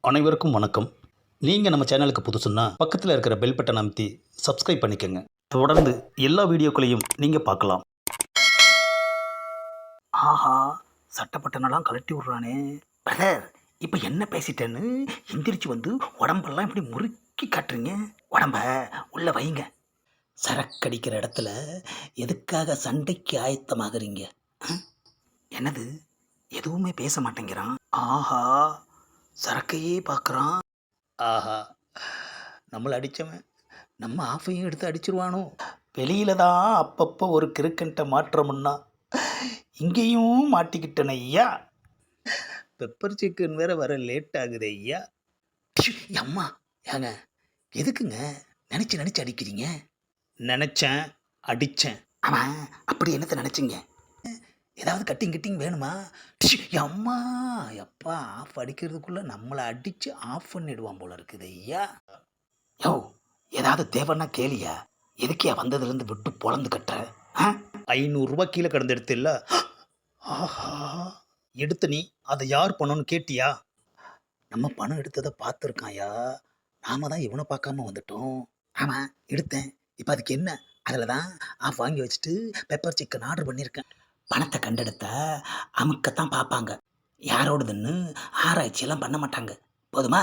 அனைவருக்கும் வணக்கம். நீங்கள் நம்ம சேனலுக்கு புதுசுன்னா பக்கத்தில் இருக்கிற பெல் பட்டனை அமைத்தி சப்ஸ்கிரைப் பண்ணிக்கோங்க. தொடர்ந்து எல்லா வீடியோக்களையும் நீங்கள் பார்க்கலாம். ஆஹா, சட்டப்பட்டனெல்லாம் கழட்டி விட்றானே. பிரதர், இப்போ என்ன பேசிட்டேன்னு எந்திரிச்சு வந்து உடம்பெல்லாம் இப்படி முறுக்கி காட்டுறீங்க. உடம்ப உள்ள வைங்க. சரக்கடிக்கிற இடத்துல எதுக்காக சண்டைக்கு ஆயத்தமாகறீங்க? என்னது, எதுவுமே பேச மாட்டேங்கிறான். ஆஹா, சரக்கையே பார்க்குறான். ஆஹா, நம்மளை அடித்தவன் நம்ம ஆஃபையும் எடுத்து அடிச்சிருவானோ. வெளியில தான் அப்பப்போ ஒரு கிறுக்கன்ட்ட மாற்றமுன்னா இங்கேயும் மாட்டிக்கிட்டன ஐயா. பெப்பர் சிக்கன் வேற வர லேட் ஆகுது ஐயா. ப்ஷு, அம்மா, ஏங்க எதுக்குங்க நினச்சி நினச்சி அடிக்கிறீங்க? நினச்சேன், அடித்தேன். ஆமாம், அப்படி என்னத்தை நினச்சிங்க? ஏதாவது கட்டிங் கிட்டிங் வேணுமா? ப்ஷு, அம்மா, எப்பா ஆஃப் அடிக்கிறதுக்குள்ளே நம்மளை அடித்து ஆஃப் பண்ணிடுவான் போல இருக்குது ஐயா. யோ, ஏதாவது தேவைன்னா கேளியா? எதுக்கியா வந்ததுலேருந்து விட்டு பொழந்து கட்டுற? 500 கீழே கிடந்து எடுத்து இல்லை. ஆஹா, எடுத்த நீ அதை யார் பண்ணணும்னு கேட்டியா? நம்ம பணம் எடுத்ததை பார்த்துருக்காயா. நாம தான் இவனை பார்க்காம வந்துட்டோம். ஆமாம், எடுத்தேன். இப்போ அதுக்கு என்ன? அதில் தான் ஆஃப் வாங்கி வச்சுட்டு பெப்பர் சிக்கன் ஆர்டர் பண்ணியிருக்கேன். பணத்தை கண்டெடுத்த அமுக்கத்தான் பார்ப்பாங்க. யாரோடதுன்னு ஆராய்ச்சியெல்லாம் பண்ண மாட்டாங்க. போதுமா?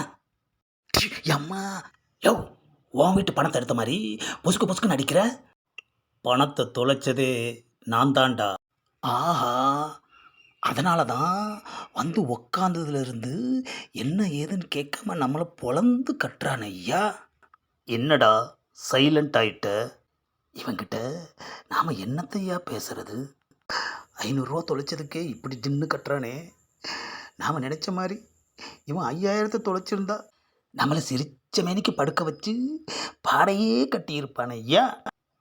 அம்மா, யோ, உன் வீட்டு பணத்தை எடுத்த மாதிரி பொசுக்கு பொசுக்குன்னு அடிக்கிற. பணத்தை தொலைச்சதே நான் தான்டா. ஆஹா, அதனால தான் வந்து உக்காந்ததுலேருந்து என்ன ஏதுன்னு கேட்காம நம்மளை பொழந்து கட்டுறான் ஐயா. என்னடா சைலண்ட் ஆயிட்ட? இவங்கிட்ட நாம் என்னத்தையா பேசுறது? 500 தொலைச்சதுக்கே இப்படி தின்னு கட்டுறானே. நாம் நினச்ச மாதிரி இவன் 5000 தொலைச்சிருந்தா நம்மளை சிரிச்ச மேனிக்கு படுக்க வச்சு பாடையே கட்டியிருப்பான் ஐயா.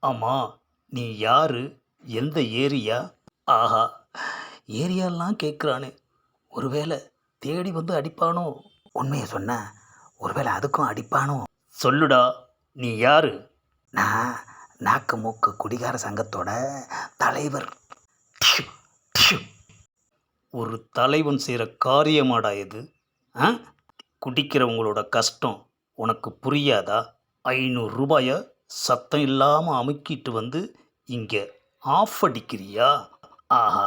ஆமாம், நீ யாரு, எந்த ஏரியா? ஆஹா, ஏரியாலாம் கேட்குறானே. ஒருவேளை தேடி வந்து அடிப்பானோ? உண்மையை சொன்ன ஒருவேளை அதுக்கும் அடிப்பானோ? சொல்லுடா, நீ யாரு? நான் நாக்கு மூக்கு குடிகார சங்கத்தோட தலைவர். டிஷு, டிஷு. ஒரு தலைவன் செய்கிற காரியமாடா இது? குடிக்கிறவங்களோட கஷ்டம் உனக்கு புரியாதா? 500 சத்தம் இல்லாமல் அமுக்கிட்டு வந்து இங்கே ஆஃப் அடிக்கிறியா? ஆஹா,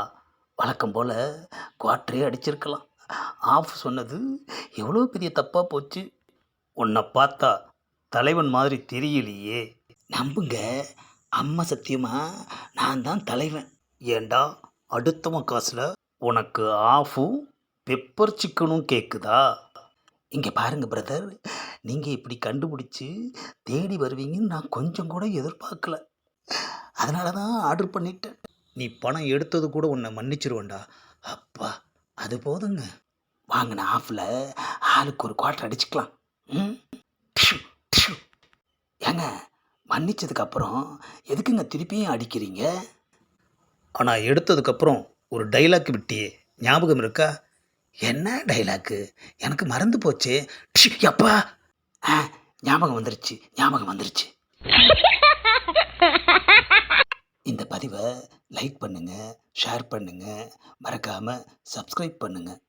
வழக்கம் போல் குவாட்டரே அடிச்சிருக்கலாம். ஆஃப் சொன்னது எவ்வளோ பெரிய தப்பாக போச்சு. உன்னை பார்த்தா தலைவன் மாதிரி தெரியலையே. நம்புங்க, அம்மா சத்தியமா நான் தான் தலைவன். ஏண்டா, அடுத்தவன் காசில் உனக்கு ஆஃபும் பெப்பர் சிக்கனும் கேட்குதா? இங்கே பாருங்க பிரதர், நீங்கள் இப்படி கண்டுபிடிச்சி தேடி வருவீங்கன்னு நான் கொஞ்சம் கூட எதிர்பார்க்கல. அதனால தான் ஆர்டர் பண்ணிட்டேன். நீ பணம் எடுத்தது கூட உன்னை மன்னிச்சிருவேண்டா. அப்பா, அது போதுங்க. வாங்கின ஆஃபில் ஆளுக்கு ஒரு குவார்ட்டர் அடிச்சுக்கலாம். ஏங்க, மன்னிச்சதுக்கப்புறம் எதுக்குங்க திருப்பியும் அடிக்கிறீங்க? ஆனால் எடுத்ததுக்கப்புறம் ஒரு டைலாக் விட்டியே, ஞாபகம் இருக்கா? என்ன டைலாக்கு? எனக்கு மறந்து போச்சு. அப்பா, ஞாபகம் வந்துருச்சு, ஞாபகம் வந்துருச்சு. இந்த பதிவை லைக் பண்ணுங்கள், ஷேர் பண்ணுங்கள், மறக்காமல் சப்ஸ்கிரைப் பண்ணுங்கள்.